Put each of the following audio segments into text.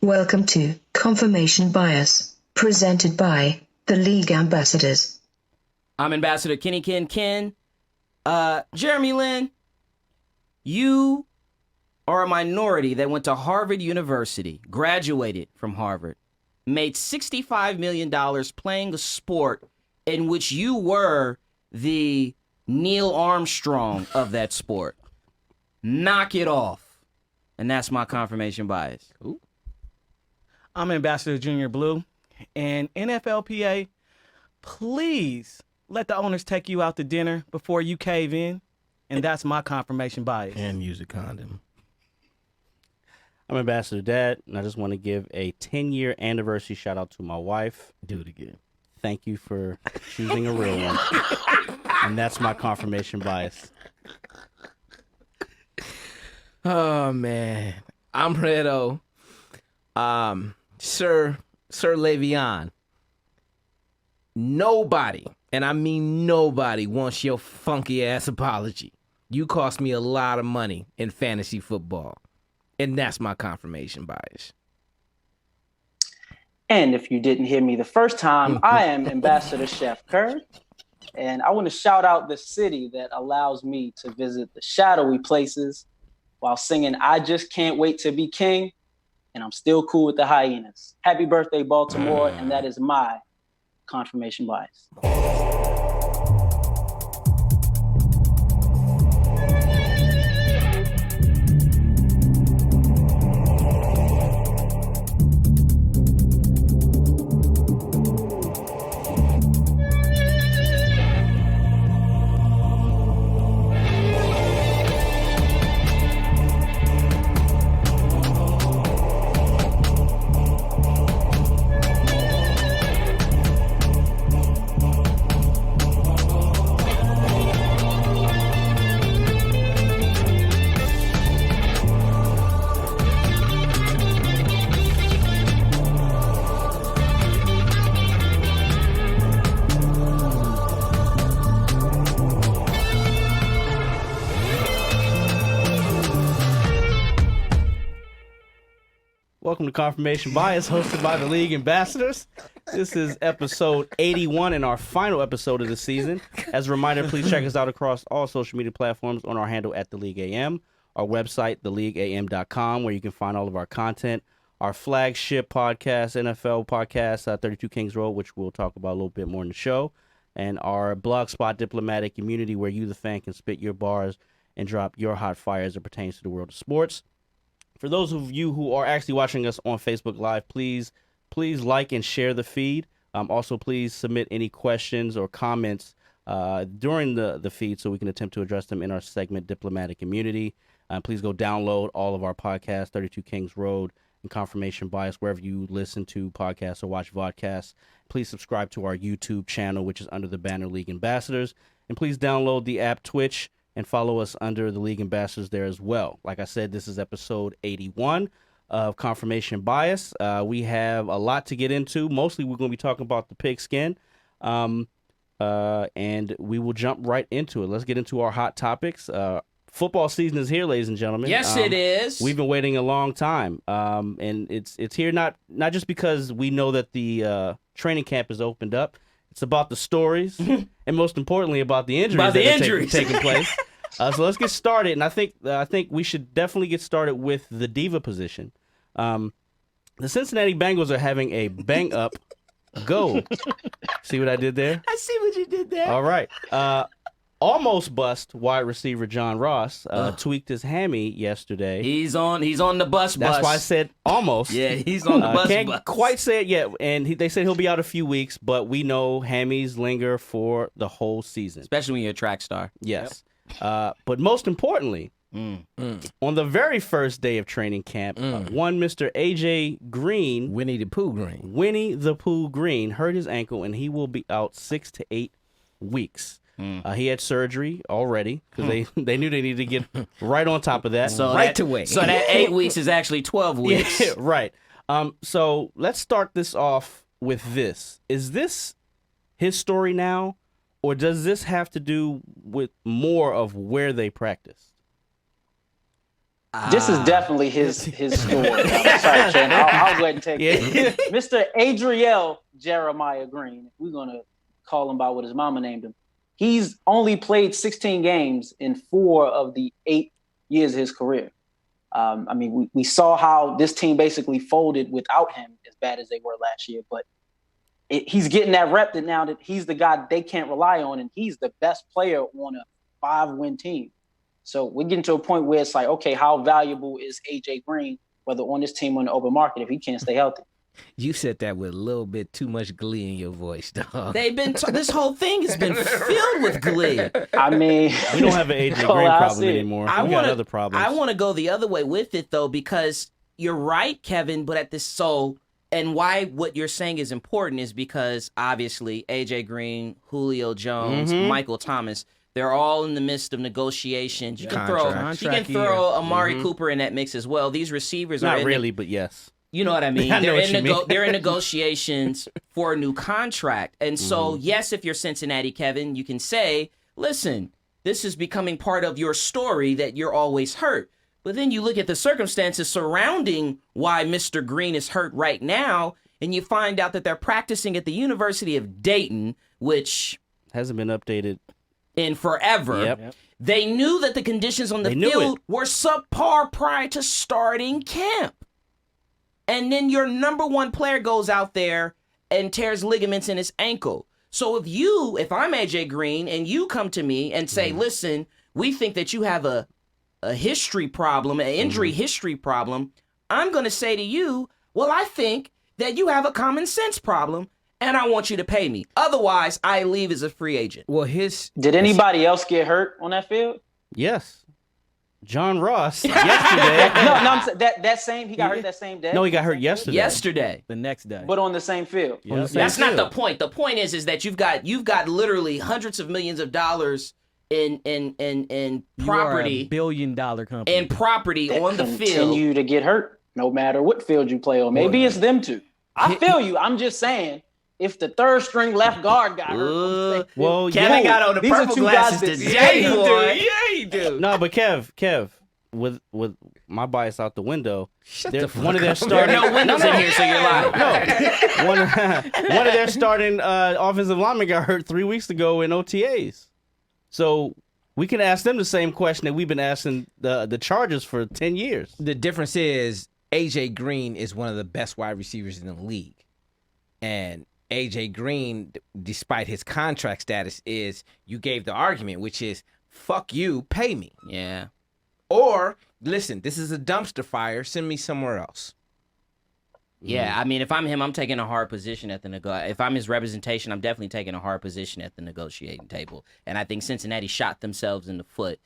Welcome to Confirmation Bias, presented by the League Ambassadors. I'm Ambassador Kenny Ken. Jeremy Lin, you are a minority that went to Harvard University, graduated from Harvard, made $65 million playing a sport in which you were the Neil Armstrong of that sport. Knock it off. And that's my confirmation bias. Ooh. I'm Ambassador Junior Blue, and NFLPA, please let the owners take you out to dinner before you cave in, and that's my confirmation bias. And use a condom. I'm Ambassador Dad, and I just want to give a 10-year anniversary shout out to my wife. Do it again. Thank you for choosing a real one. And that's my confirmation bias. Oh man, I'm Redo. Sir Le'Veon. Nobody, and I mean nobody, wants your funky ass apology. You cost me a lot of money in fantasy football, and that's my confirmation bias. And if you didn't hear me the first time, I am Ambassador Chef Kerr, and I want to shout out the city that allows me to visit the shadowy places while singing I Just Can't Wait to Be King, and I'm still cool with the hyenas. Happy birthday, Baltimore, and that is my confirmation bias. Welcome to Confirmation Bias, hosted by the League Ambassadors. This is episode 81 and our final episode of the season. As a reminder, please check us out across all social media platforms on our handle at The League AM, our website, theleagueam.com, where you can find all of our content, our flagship podcast, NFL podcast, 32 Kings Road, which we'll talk about a little bit more in the show, and our Blogspot diplomatic community where you, the fan, can spit your bars and drop your hot fire as it pertains to the world of sports. For those of you who are actually watching us on Facebook Live, please like and share the feed. Also, please submit any questions or comments during the feed so we can attempt to address them in our segment, Diplomatic Immunity. Please go download all of our podcasts, 32 Kings Road and Confirmation Bias, wherever you listen to podcasts or watch vodcasts. Please subscribe to our YouTube channel, which is under the banner League Ambassadors. And please download the app Twitch and follow us under the League Ambassadors there as well. Like I said, this is episode 81 of Confirmation Bias. We have a lot to get into. Mostly we're going to be talking about the pigskin, and we will jump right into it. Let's get into our hot topics. Football season is here, ladies and gentlemen. Yes, it is. We've been waiting a long time, and it's here not just because we know that the training camp is opened up. It's about the stories, and most importantly, about the injuries taking place. So let's get started, and I think we should definitely get started with the diva position. The Cincinnati Bengals are having a bang-up go. See what I did there? I see what you did there. All right. Almost bust wide receiver John Ross tweaked his hammy yesterday. He's on the bus. That's why I said almost. Yeah, he's on the bus. Can't quite say it yet, and they said he'll be out a few weeks, but we know hammies linger for the whole season. Especially when you're a track star. Yes. Yep. But most importantly, on the very first day of training camp, one Mr. A.J. Green, Winnie the Pooh Green, hurt his ankle, and he will be out 6 to 8 weeks. He had surgery already because they knew they needed to get right on top of that. So that 8 weeks is actually 12 weeks. Yeah, right. So let's start this off with this. Is this his story now, or does this have to do with more of where they practice? This is definitely his story. I'm sorry, Chen. I'll go ahead and take it. Mr. Adriel Jeremiah Green. We're gonna call him by what his mama named him. He's only played 16 games in 4 of the 8 years of his career. I mean, we saw how this team basically folded without him, as bad as they were last year. But he's getting that rep that now that he's the guy they can't rely on, and he's the best player on a 5-win team. So we're getting to a point where it's like, okay, how valuable is AJ Green, whether on this team or in the open market, if he can't stay healthy? You said that with a little bit too much glee in your voice, dog. They've been this whole thing has been filled with glee. I mean, We don't have an AJ Green problem anymore. We got other problems. I want to go the other way with it though, because you're right, Kevin. But and why what you're saying is important is because obviously AJ Green, Julio Jones, Michael Thomas, they're all in the midst of negotiations. You can throw Amari Cooper in that mix as well. These receivers are not really, but yes. You know what I mean? I know what you mean. They're in negotiations for a new contract. And so, yes, if you're Cincinnati, Kevin, you can say, listen, this is becoming part of your story that you're always hurt. But then you look at the circumstances surrounding why Mr. Green is hurt right now, and you find out that they're practicing at the University of Dayton, which hasn't been updated in forever. Yep. They knew that the conditions on the field were subpar prior to starting camp. And then your number one player goes out there and tears ligaments in his ankle. So if I'm AJ Green and you come to me and say, listen, we think that you have a history problem, an injury history problem, I'm going to say to you, well, I think that you have a common sense problem and I want you to pay me. Otherwise, I leave as a free agent. Well, did anybody else get hurt on that field? Yes. John Ross yesterday. I'm saying that same. He got hurt that same day. No, he got hurt yesterday. Yesterday, the next day, but on the same field. Yep. That's not the point. The point is that you've got literally hundreds of millions of dollars in property, $1 billion company, in property that on the field. Continue to get hurt no matter what field you play on. Maybe it's them two. I feel you. I'm just saying. If the third string left guard got hurt, Kevin got on the purple glasses today, boy. Yeah, you do. No, but Kev, with my bias out the window, one of their There starting are no windows in here, so you're lying. No, one of their starting offensive linemen got hurt 3 weeks ago in OTAs. So we can ask them the same question that we've been asking the Chargers for 10 years. The difference is AJ Green is one of the best wide receivers in the league, and AJ Green, despite his contract status, you gave the argument, which is, fuck you, pay me. Yeah. Or, listen, this is a dumpster fire, send me somewhere else. Yeah, I mean, if I'm him, I'm taking a hard position at the if I'm his representation, I'm definitely taking a hard position at the negotiating table. And I think Cincinnati shot themselves in the foot.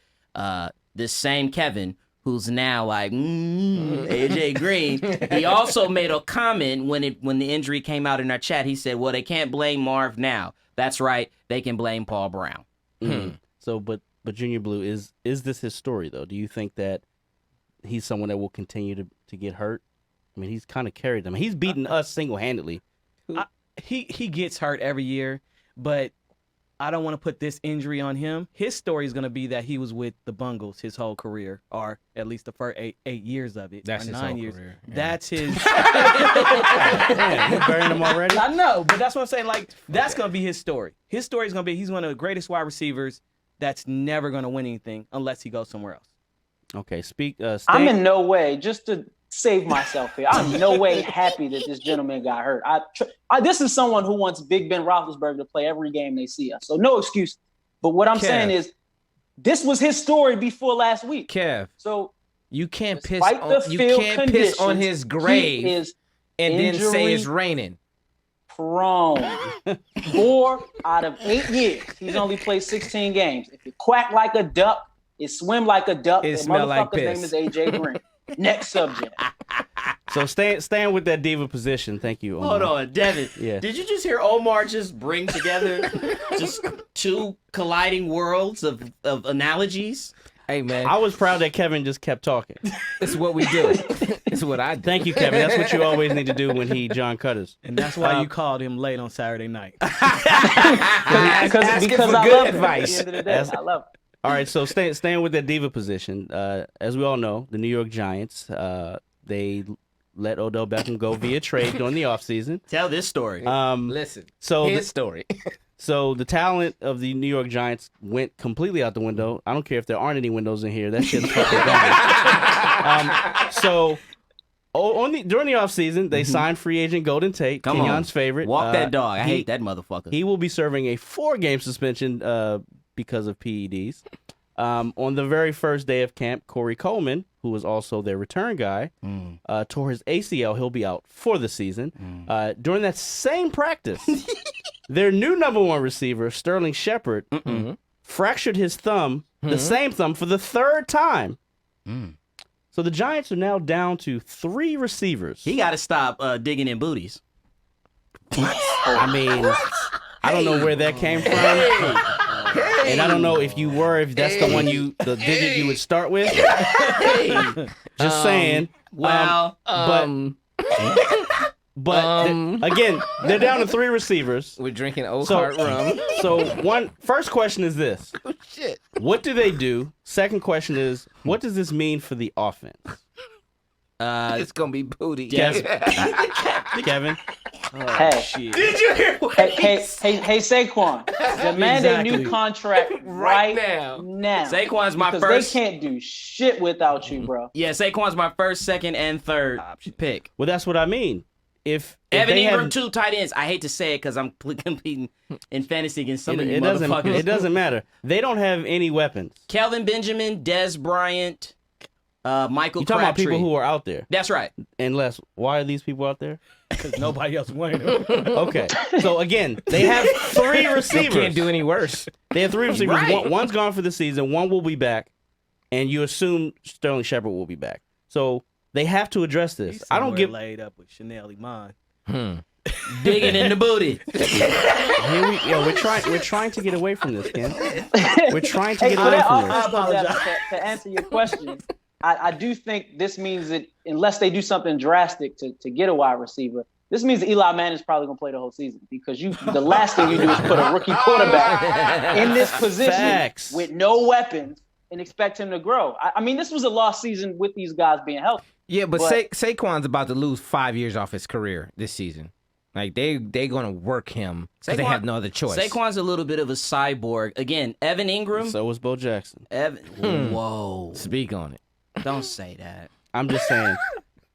This same Kevin, who's now like AJ Green, he also made a comment when the injury came out in our chat. He said, well, they can't blame Marv now. That's right, they can blame Paul Brown. So, but Junior Blue, is this his story, though? Do you think that he's someone that will continue to get hurt? I mean, he's kind of carried them. He's beaten us single-handedly. He gets hurt every year, but I don't want to put this injury on him. His story is going to be that he was with the Bungles his whole career, or at least the first eight years of it. That's or his 9 whole years. career. Yeah. That's his. Man, you burying him already? I know, but that's what I'm saying. Like, that's going to be his story. His story is going to be he's one of the greatest wide receivers that's never going to win anything unless he goes somewhere else. Okay, I'm in no way, just to save myself here, I'm in no way happy that this gentleman got hurt. This is someone who wants Big Ben Roethlisberger to play every game they see us. So no excuse. But what I'm saying is, this was his story before last week. Kev, so you can't piss on his grave and then say it's raining. Prone. 4 out of 8 years, he's only played 16 games. If you quack like a duck, it swim like a duck. It the smell like motherfucker's piss. name is AJ Green. Next subject. So staying with that diva position. Thank you, Omar. Hold on, Devin. Yeah. Did you just hear Omar just bring together just two colliding worlds of analogies? Hey, man. I was proud that Kevin just kept talking. It's what we do. It's what I do. Thank you, Kevin. That's what you always need to do when John Cutters. And that's why you called him late on Saturday night. Because I love him. At the end of the day, I love him. All right, so staying with that diva position, as we all know, the New York Giants, they let Odell Beckham go via trade during the offseason. Tell this story. Listen, his story. So the talent of the New York Giants went completely out the window. I don't care if there aren't any windows in here. That shit's fucking gone. During the offseason, they signed free agent Golden Tate, Kenyon's favorite. Walk that dog. I hate that motherfucker. He will be serving a 4-game suspension because of PEDs. On the very first day of camp, Corey Coleman, who was also their return guy, tore his ACL. He'll be out for the season. During that same practice, their new number 1 receiver, Sterling Shepard, fractured his thumb, the same thumb, for the 3rd time. So the Giants are now down to 3 receivers. He got to stop digging in booties. I mean, I don't know where that came from. And I don't know if that's the digit you would start with. Just saying. Well, but again, they're down to 3 receivers. We're drinking Oak Heart rum. So first question is this. Oh, shit. What do they do? Second question is, what does this mean for the offense? It's going to be booty. Kevin? Hey, Shit. did you hear what hey, Saquon, demand a new contract right now. Saquon's my because first. They can't do shit without you, bro. Yeah, Saquon's my first, second, and third pick. Well, that's what I mean. If Evan they Ingram, have, 2 tight ends. I hate to say it because I'm competing in fantasy against some of you it motherfuckers. doesn't matter. They don't have any weapons. Kelvin Benjamin, Des Bryant, Michael You're talking about Crabtree. people who are out there. That's right. Unless, why are these people out there? Because nobody else wanted him. Okay. So again, they have 3 receivers. You can't do any worse. They have 3 receivers. Right. One's gone for the season. One will be back, and you assume Sterling Shepard will be back. So they have to address this. I don't give. Laid up with Chanel Iman. Digging in the booty. We're trying to get away from this, Ken. We're trying to get away from this. To answer your question, I do think this means that unless they do something drastic to get a wide receiver, this means that Eli Manning's probably going to play the whole season because the last thing you do is put a rookie quarterback in this position with no weapons and expect him to grow. I mean, this was a lost season with these guys being healthy. Yeah, but Saquon's about to lose 5 years off his career this season. Like, they going to work him because they have no other choice. Saquon's a little bit of a cyborg. Again, Evan Ingram. So was Bo Jackson. Whoa. Speak on it. Don't say that. I'm just saying.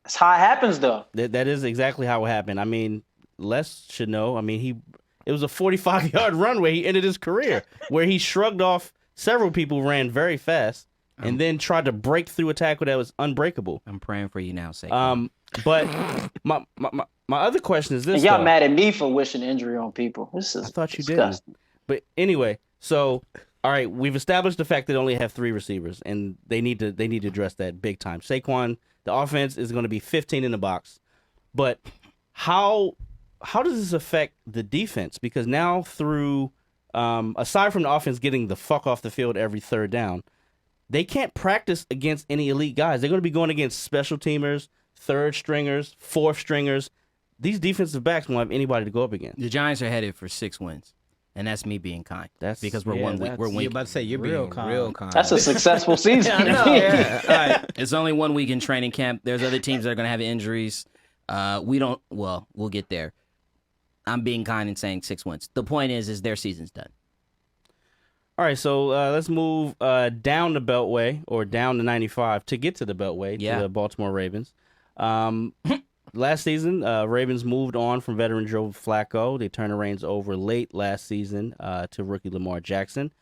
That's how it happens, though. That is exactly how it happened. I mean, Les should know. I mean, it was a 45-yard run where he ended his career, where he shrugged off several people who ran very fast and then tried to break through a tackle that was unbreakable. I'm praying for you now, Saquon. But my other question is this. And y'all mad at me for wishing injury on people. This is I thought you disgusting. didn't. But anyway, so all right, we've established the fact that they only have 3 receivers, and they need to address that big time. Saquon, the offense is going to be 15 in the box, but how does this affect the defense? Because now through aside from the offense getting the fuck off the field every 3rd down, they can't practice against any elite guys. They're going to be going against special teamers, 3rd stringers, 4th stringers. These defensive backs won't have anybody to go up against. The Giants are headed for 6 wins. And that's me being kind. That's because we're 1 week. We're You're about to say you're being real kind. That's a successful season. Yeah. All right. It's only 1 week in training camp. There's other teams that are going to have injuries. We'll get there. I'm being kind and saying 6 wins. The point is their season's done. All right, so let's move down the Beltway or down the 95 to get to the Beltway to the Baltimore Ravens. Last season, Ravens moved on from veteran Joe Flacco. They turned the reins over late last season to rookie Lamar Jackson.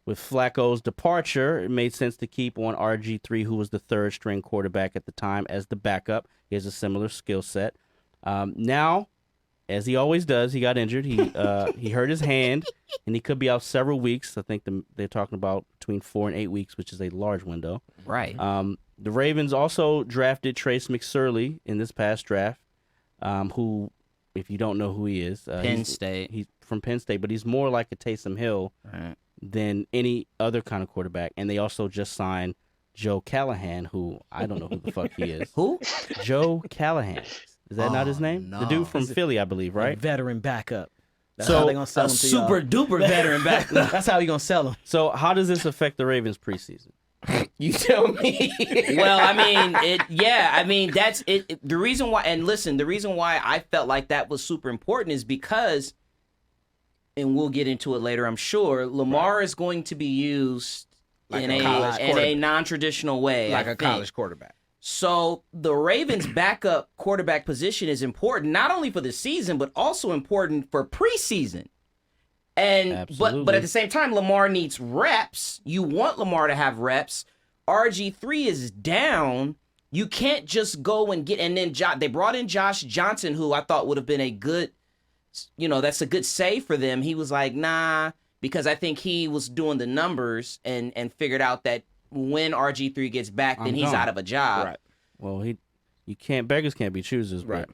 With Flacco's departure, it made sense to keep on RG3, who was the 3rd string quarterback at the time, as the backup. He has a similar skill set. Now, as he always does, he got injured. He hurt his hand, and he could be out several weeks. I think they're talking about between 4 and 8 weeks, which is a large window. Right. The Ravens also drafted Trace McSorley in this past draft, who, if you don't know who he is, Penn State. He's from Penn State, but he's more like a Taysom Hill than any other kind of quarterback. And they also just signed Joe Callahan, who I don't know who the fuck he is. Who? Joe Callahan. Is that not his name? No. The dude from Philly, I believe, right? Veteran backup. That's how they gonna sell a him to super y'all. duper veteran back. That's how you gonna sell him. So how does this affect the Ravens preseason? You tell me. Well, I mean, that's it. The reason why, and listen, the reason why I felt like that was super important is because, and we'll get into it later, I'm sure, Lamar is going to be used Like in a college a quarterback. non-traditional way, Like I a think. college quarterback. So the Ravens' backup quarterback position is important, not only for the season, but also important for preseason. And but Absolutely. at the same time, Lamar needs reps. You want Lamar to have reps. RG3 is down. You can't just go and get, and then they brought in Josh Johnson, who I thought would have been a good, that's a good save for them. He was like, nah, because I think he was doing the numbers and figured out that when RG3 gets back, then I'm he's gone. out of a job. Right. Well, beggars can't be choosers. Right.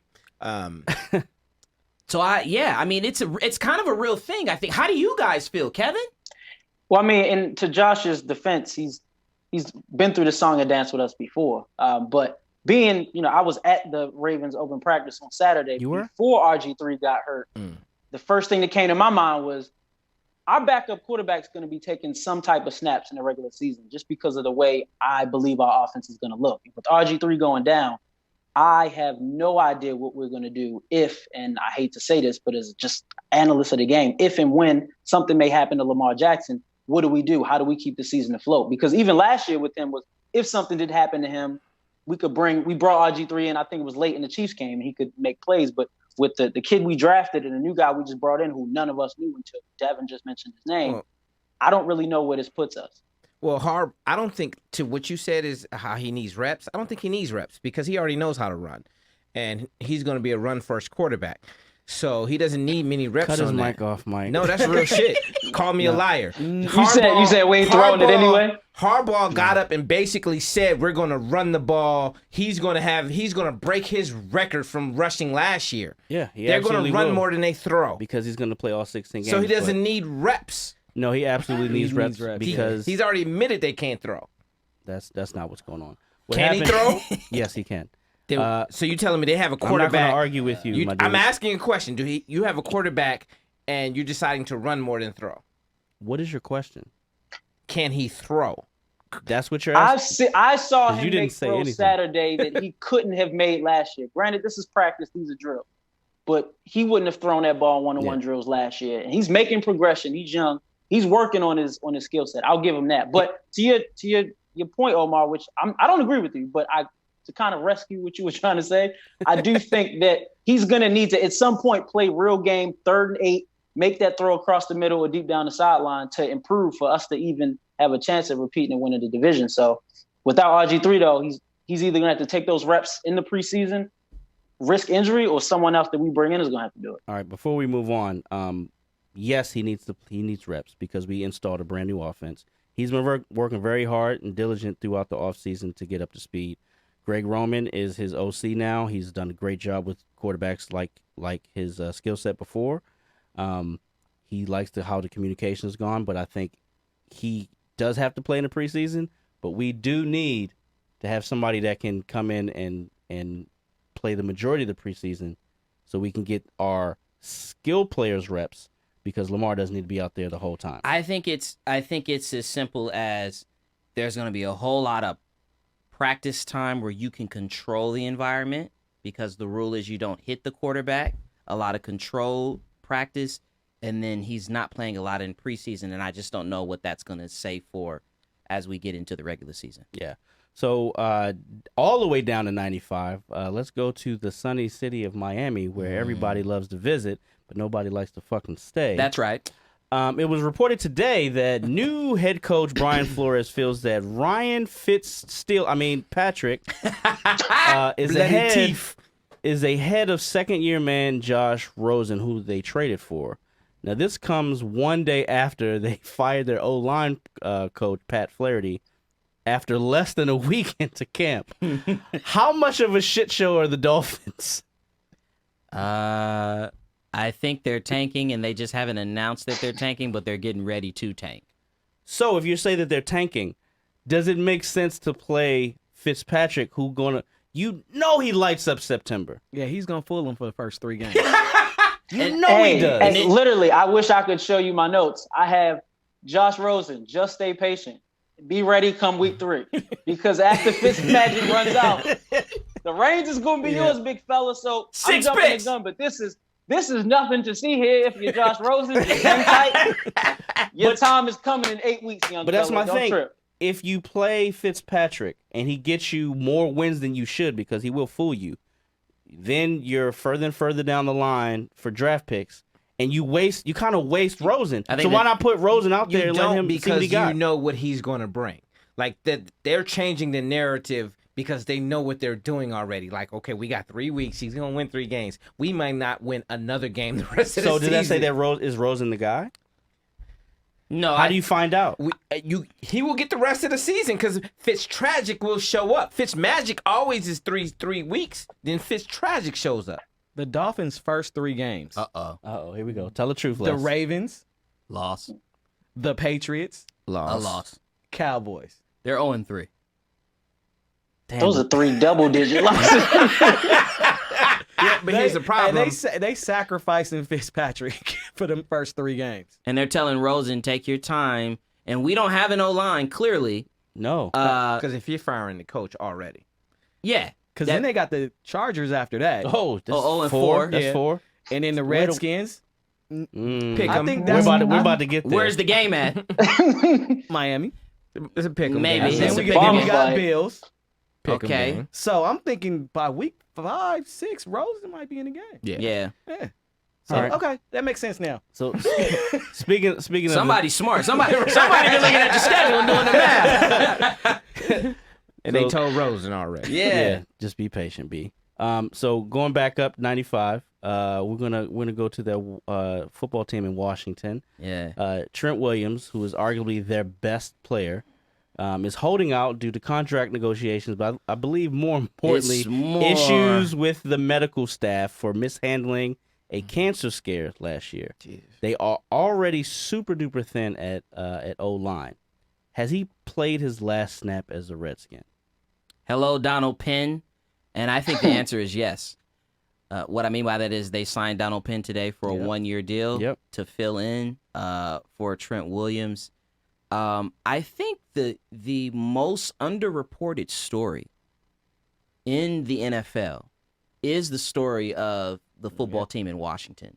So I mean, it's kind of a real thing, I think. How do you guys feel, Kevin? Well, I mean, and to Josh's defense, he's been through the song and dance with us before. But being, I was at the Ravens open practice on Saturday before RG3 got hurt. The first thing that came to my mind was our backup quarterback's going to be taking some type of snaps in the regular season just because of the way I believe our offense is going to look. With RG3 going down, I have no idea what we're going to do if, and I hate to say this, but as just analyst of the game, if and when something may happen to Lamar Jackson, what do we do? How do we keep the season afloat? Because even last year with him was, if something did happen to him, we brought RG3 in, I think it was late in the Chiefs game, and he could make plays. But with the kid we drafted and the new guy we just brought in, who none of us knew until Devin just mentioned his name, I don't really know where this puts us. Well, I don't think, to what you said is how he needs reps. I don't think he needs reps because he already knows how to run. And he's going to be a run-first quarterback. So he doesn't need many reps Cut his on that. mic off, Mike. No, that's real shit. Call me a liar. You said we ain't throwing it anyway? Harbaugh got up and basically said we're going to run the ball. He's going to break his record from rushing last year. Yeah, they're going to run will, more than they throw. because he's going to play all 16 games. So he doesn't need reps. No, he absolutely needs reps because He's already admitted they can't throw. that's not what's going on. Can he throw? Yes, he can. So you telling me they have a I'm not quarterback? going to argue with you, my dude. I'm asking a question. You have a quarterback and you're deciding to run more than throw? What is your question? Can he throw? That's what you're asking? I saw him you didn't make say throws anything. Saturday that he couldn't have made last year. Granted, this is practice; these are drills, but he wouldn't have thrown that ball one-on-one drills last year. And he's making progression. He's young. He's working on his skill set. I'll give him that. But to your point, Omar, which I don't agree with you, but to kind of rescue what you were trying to say, I do think that he's going to need to at some point play real game, 3rd and 8, make that throw across the middle or deep down the sideline to improve for us to even have a chance of repeating and winning the division. So without RG3 though, he's either going to have to take those reps in the preseason, risk injury, or someone else that we bring in is going to have to do it. All right, before we move on, yes, he needs reps because we installed a brand new offense. He's been working very hard and diligent throughout the offseason to get up to speed. Greg Roman is his OC now. He's done a great job with quarterbacks like his skill set before. He likes how the communication has gone, but I think he does have to play in the preseason. But we do need to have somebody that can come in and play the majority of the preseason so we can get our skill players reps because Lamar doesn't need to be out there the whole time. I think it's as simple as there's going to be a whole lot of practice time where you can control the environment because the rule is you don't hit the quarterback. A lot of control practice, and then he's not playing a lot in preseason, and I just don't know what that's going to say for as we get into the regular season. Yeah. So all the way down to 95, let's go to the sunny city of Miami where everybody loves to visit, but nobody likes to fucking stay. That's right. It was reported today that new head coach Brian Flores feels that Patrick is ahead of second-year man Josh Rosen, who they traded for. Now, this comes one day after they fired their O-line coach, Pat Flaherty, after less than a week into camp. How much of a shit show are the Dolphins? I think they're tanking, and they just haven't announced that they're tanking, but they're getting ready to tank. So if you say that they're tanking, does it make sense to play Fitzpatrick, he lights up September? Yeah, he's gonna fool him for the first 3 games. You know he does. And literally, I wish I could show you my notes. I have Josh Rosen, just stay patient. Be ready come week 3. Because after Fitzmagic runs out, the reins is going to be yours, big fella. So I'm jumping the gun, but this is nothing to see here. If you're Josh Rosen, you're hang tight. Your time is coming in 8 weeks, young But that's fella. my thing. Trip. If you play Fitzpatrick and he gets you more wins than you should because he will fool you, then you're further and further down the line for draft picks. And you kind of waste Rosen. So why not put Rosen out there and let him see what he got? You know what he's going to bring. Like they're changing the narrative because they know what they're doing already. Like, okay, we got 3 weeks. He's going to win 3 games. We might not win another game the rest of the season. So did I say that is Rosen the guy? No. How do you find out? He will get the rest of the season because Fitztragic will show up. Fitzmagic always is 3 weeks. Then Fitztragic shows up. The Dolphins' first 3 games. Uh-oh, here we go. Tell the truth, Les. The Ravens, Loss. the Patriots, A loss. Cowboys. They're 0-3. Damn. Those are 3 double-digit losses. Yeah, but here's the problem. They sacrificing Fitzpatrick for the first 3 games. And they're telling Rosen, take your time. And we don't have an O-line, clearly. No. Because if you're firing the coach already. Yeah. Because then they got the Chargers after that. Oh, that's 0-4. 4. That's Yeah. 4. And then the Redskins, Pick I 'em. think We're that's about to get there. Where's the game at? Miami. It's a pick 'em Maybe. game. Then It's we a got, big we got game. Bills. Pick 'em Okay. game. So I'm thinking by week 5, 6, Rosen might be in the game. Yeah. Yeah. So, All right. okay, that makes sense now. So speaking of Somebody's smart. Somebody been looking at your schedule and doing the math. And they told Rosen already. Yeah. just be patient, B. So going back up 95, we're gonna go to the football team in Washington. Yeah. Trent Williams, who is arguably their best player, is holding out due to contract negotiations, but I believe more importantly, issues with the medical staff for mishandling a cancer scare last year. Jesus. They are already super duper thin at O-line. Has he played his last snap as a Redskin? Hello, Donald Penn. And I think the answer is yes. What I mean by that is they signed Donald Penn today for a 1-year deal to fill in for Trent Williams. I think the most underreported story in the NFL is the story of the football team in Washington.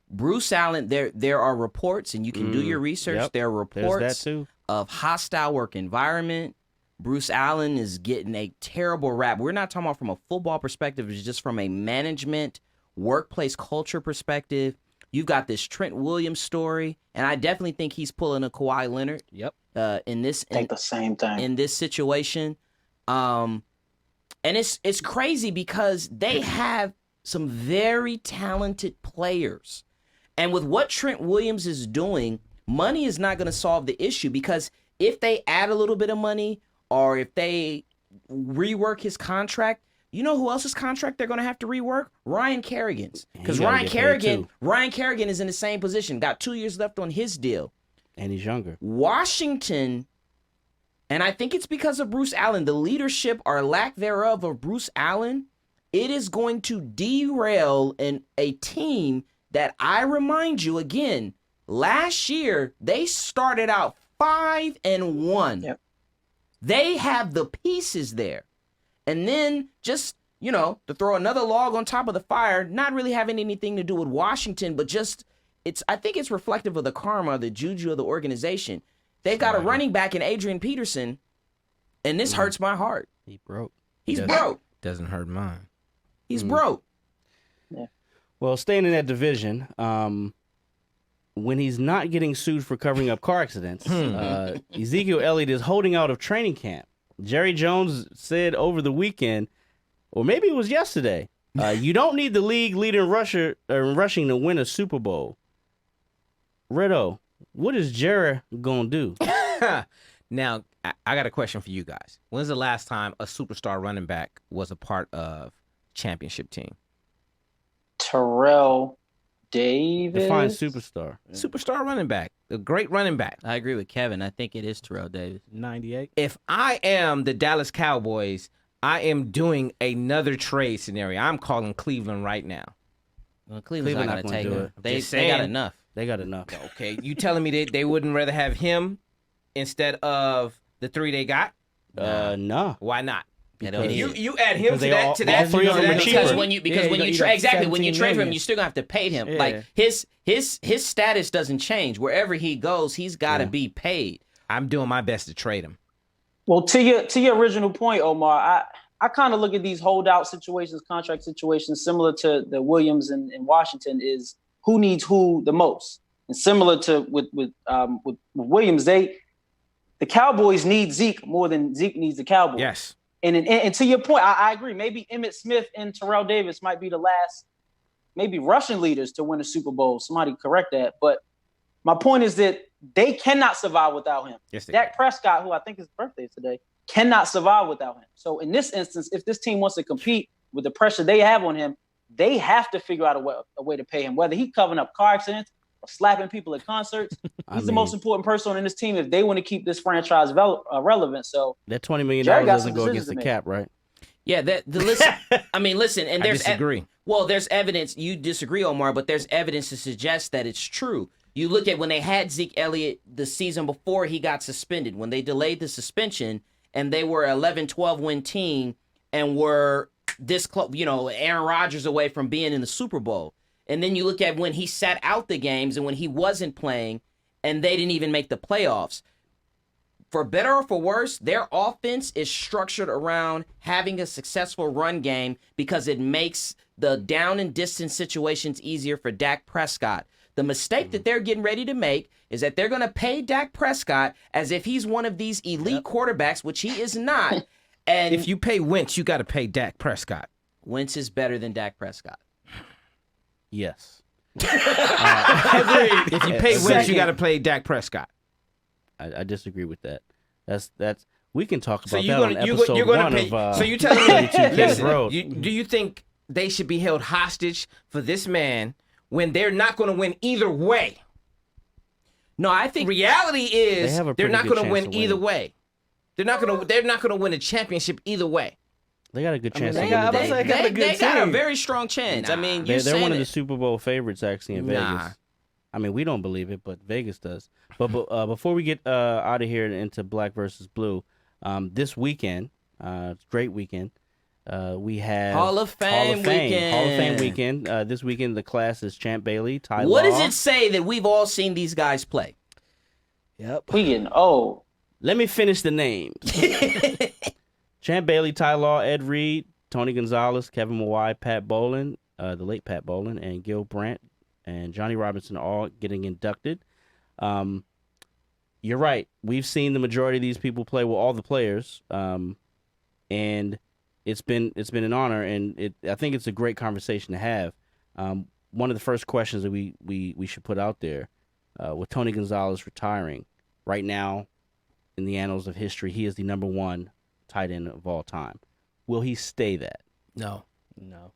Bruce Allen, there are reports, and you can do your research. Yep. There are reports There's that too. of hostile work environment. Bruce Allen is getting a terrible rap. We're not talking about from a football perspective. It's just from a management, workplace culture perspective. You've got this Trent Williams story, and I definitely think he's pulling a Kawhi Leonard. Yep. In this, I think the same thing. in this situation, and it's crazy because they have some very talented players, and with what Trent Williams is doing, money is not going to solve the issue because if they add a little bit of money or if they rework his contract, you know who else's contract they're going to have to rework? Ryan Kerrigan's. Because Ryan Kerrigan is in the same position. Got 2 years left on his deal. And he's younger. Washington, and I think it's because of Bruce Allen, the leadership or lack thereof of Bruce Allen, it is going to derail a team that, I remind you again, last year they started out 5-1. Yep. They have the pieces there. And then just, to throw another log on top of the fire, not really having anything to do with Washington, but just, I think it's reflective of the karma, the juju of the organization. They've got a running back in Adrian Peterson, and this hurts my heart. He broke. He's broke. Doesn't hurt mine. He's broke. Well, staying in that division, when he's not getting sued for covering up car accidents, Ezekiel Elliott is holding out of training camp. Jerry Jones said over the weekend, or maybe it was yesterday, you don't need the league leader in rushing to win a Super Bowl. Redo, what is Jerry going to do? Now, I got a question for you guys. When's the last time a superstar running back was a part of championship team? Terrell Davis. Define superstar. Superstar running back. A great running back. I agree with Kevin. I think it is Terrell Davis. 98. If I am the Dallas Cowboys, I am doing another trade scenario. I'm calling Cleveland right now. Well, Cleveland's Cleveland not not going to gonna take do him. it. They Just got saying. enough. They got enough. Okay, you telling me they wouldn't rather have him instead of the 3 they got? No. Why not? They don't Because- need it. You add him Because to they that all- to all that three of to them that are Because cheaper. when you Yeah, when you you got exactly when you 17 trade for him, million. you still gonna have to pay him. Yeah. Like his status doesn't change wherever he goes. He's got to Yeah. be paid. I'm doing my best to trade him. Well, to your original point, Omar, I kind of look at these holdout situations, contract situations, similar to the Williams in Washington, is who needs who the most. And similar to with Williams, the Cowboys need Zeke more than Zeke needs the Cowboys. Yes. And to your point, I agree. Maybe Emmitt Smith and Terrell Davis might be the last, maybe Russian leaders to win a Super Bowl. Somebody correct that. But my point is that they cannot survive without him. Yes, they Dak Prescott, who I think his birthday is today, cannot survive without him. So in this instance, if this team wants to compete with the pressure they have on him, they have to figure out a way to pay him, whether he's covering up car accidents or slapping people at concerts. He's the most important person in this team if they want to keep this franchise relevant. So That $20 million Jared got doesn't some go decisions against the to make. cap, right? Yeah, listen. I mean, listen, and I there's disagree. well, there's evidence. You disagree, Omar, but there's evidence to suggest that it's true. You look at when they had Zeke Elliott the season before he got suspended, when they delayed the suspension, and they were 11-12 win team and were this close, Aaron Rodgers away from being in the Super Bowl. And then you look at when he sat out the games and when he wasn't playing, and they didn't even make the playoffs. For better or for worse, their offense is structured around having a successful run game because it makes the down and distance situations easier for Dak Prescott. The mistake that they're getting ready to make is that they're going to pay Dak Prescott as if he's one of these elite quarterbacks, which he is not. And If you pay Wentz, you got to pay Dak Prescott. Wentz is better than Dak Prescott. Yes. If you pay Wentz, Second. you got to pay Dak Prescott. I disagree with that. That's we can talk about So that on episode you're gonna one pay. of So you telling me? 32 Kids Listen, Road. do you think they should be held hostage for this man when they're not going to win either way? No, I think Reality is They have a they're pretty not good going to chance win to either win. way. They're not going to win a championship either way. They got a good chance. they to got- win I the was game. like, got a good they got a team. very strong chance. I mean, you're They're saying one of the it. Super Bowl favorites actually in Nah. Vegas. I mean, we don't believe it, but Vegas does. But before we get out of here and into Black versus Blue, this weekend, it's a great weekend. We have Hall of Fame weekend. Hall of Fame weekend. This weekend, the class is Champ Bailey, Ty What Law. does it say that we've all seen these guys play? Yep. we getting old. Let me finish the names. Champ Bailey, Ty Law, Ed Reed, Tony Gonzalez, Kevin Mawai, Pat Bolin, the late Pat Bolin, and Gil Brandt and Johnny Robinson all getting inducted. You're right. We've seen the majority of these people play, well, all the players, and it's been an honor, and I think it's a great conversation to have. One of the first questions that we should put out there, with Tony Gonzalez retiring, right now in the annals of history, he is the number one tight end of all time. Will he stay that? No, No.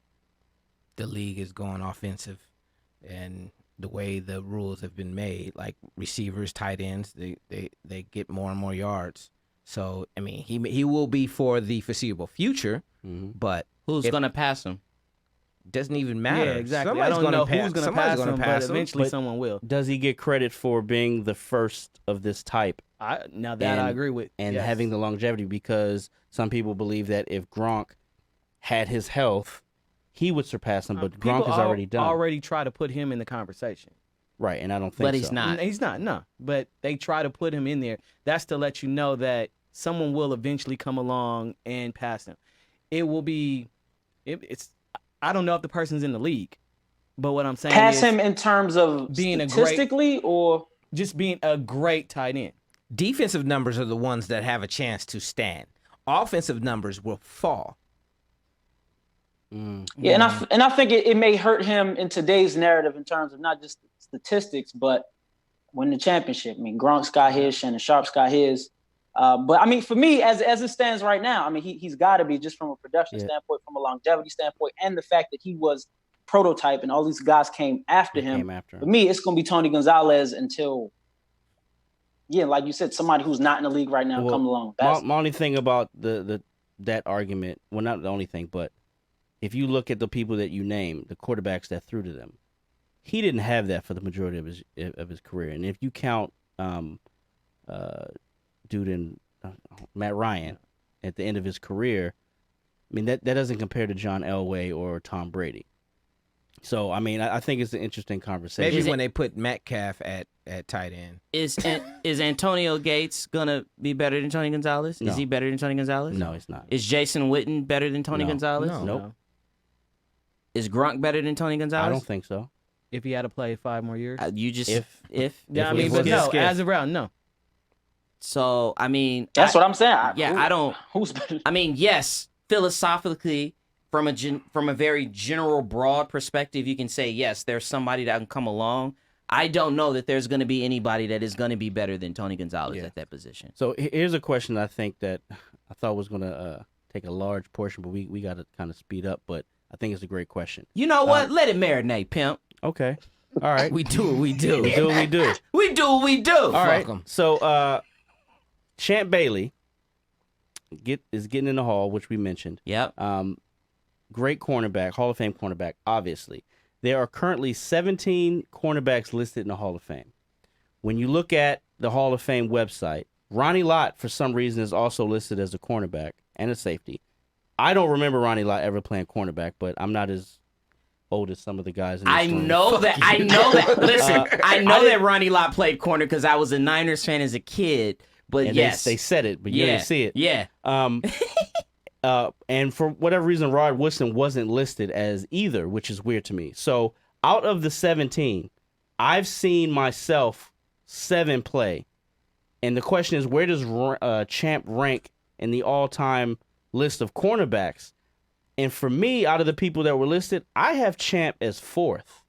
the league is going offensive, and the way the rules have been made, like receivers, tight ends, they get more and more yards. So I mean, he will be for the foreseeable future, but Who's If- going to pass him? doesn't even matter. Yeah, exactly. Somebody's I don't gonna know pass, who's going to somebody's pass gonna him, pass but him. eventually But- someone will. Does he get credit for being the first of this type Now that I and- agree with. and yes. having the longevity? Because some people believe that if Gronk had his health, he would surpass him, but Gronk People is already done. Already try to put him in the conversation. Right, and I don't think But he's so. not. He's not, no. But they try to put him in there. That's to let you know that someone will eventually come along and pass him. It will be, it's. I don't know if the person's in the league, but what I'm saying Pass is him in terms of being a great- statistically or just being a great tight end. defensive numbers are the ones that have a chance to stand. Offensive numbers will fall. yeah, and I think it may hurt him in today's narrative in terms of not just statistics, but win the championship. I mean, Gronk's got his, Shannon Sharp's got his. But I mean, for me, as it stands right now, I mean, he's got to be, just from a production standpoint, from a longevity standpoint, and the fact that he was prototype and all these guys came after him. Came after him. For me, it's going to be Tony Gonzalez until, yeah, like you said, somebody who's not in the league right now Well, come along. My only thing about that argument, well, not the only thing, but if you look at the people that you name, the quarterbacks that threw to them, he didn't have that for the majority of his career. And if you count dude in Matt Ryan at the end of his career, I mean, that doesn't compare to John Elway or Tom Brady. So, I mean, I think it's an interesting conversation. Maybe when they put Metcalf at tight end. Is Antonio Gates gonna be better than Tony Gonzalez? No. Is he better than Tony Gonzalez? No, he's not. Is Jason Witten better than Tony No. Gonzalez? No. Nope. Is Gronk better than Tony Gonzalez? I don't think so. If he had to play 5 more years. You just If Yeah, I it mean, was but no, Skip. as of round, no. So I mean, That's what I'm saying. I don't. Who's better? I mean, yes, philosophically, from a very general, broad perspective, you can say yes, there's somebody that can come along. I don't know that there's going to be anybody that is going to be better than Tony Gonzalez at that position. So here's a question I think that I thought was going to take a large portion, but we got to kind of speed up. But I think it's a great question. You know what? Let it marinate, pimp. Okay. All right. We do what we do. We do what we do. We do what we do. All right. 'em. So Champ Bailey is getting in the Hall, which we mentioned. Yep. Great cornerback, Hall of Fame cornerback, obviously. There are currently 17 cornerbacks listed in the Hall of Fame. When you look at the Hall of Fame website, Ronnie Lott, for some reason, is also listed as a cornerback and a safety. I don't remember Ronnie Lott ever playing cornerback, but I'm not as old as some of the guys in this I room. know that. Listen, I know that Ronnie Lott played corner because I was a Niners fan as a kid. But And yes, they said it, but you didn't see it. Yeah. And for whatever reason, Rod Woodson wasn't listed as either, which is weird to me. So out of the 17, I've seen myself 7 play. And the question is, where does Champ rank in the all-time list of cornerbacks? And for me, out of the people that were listed, I have Champ as 4th.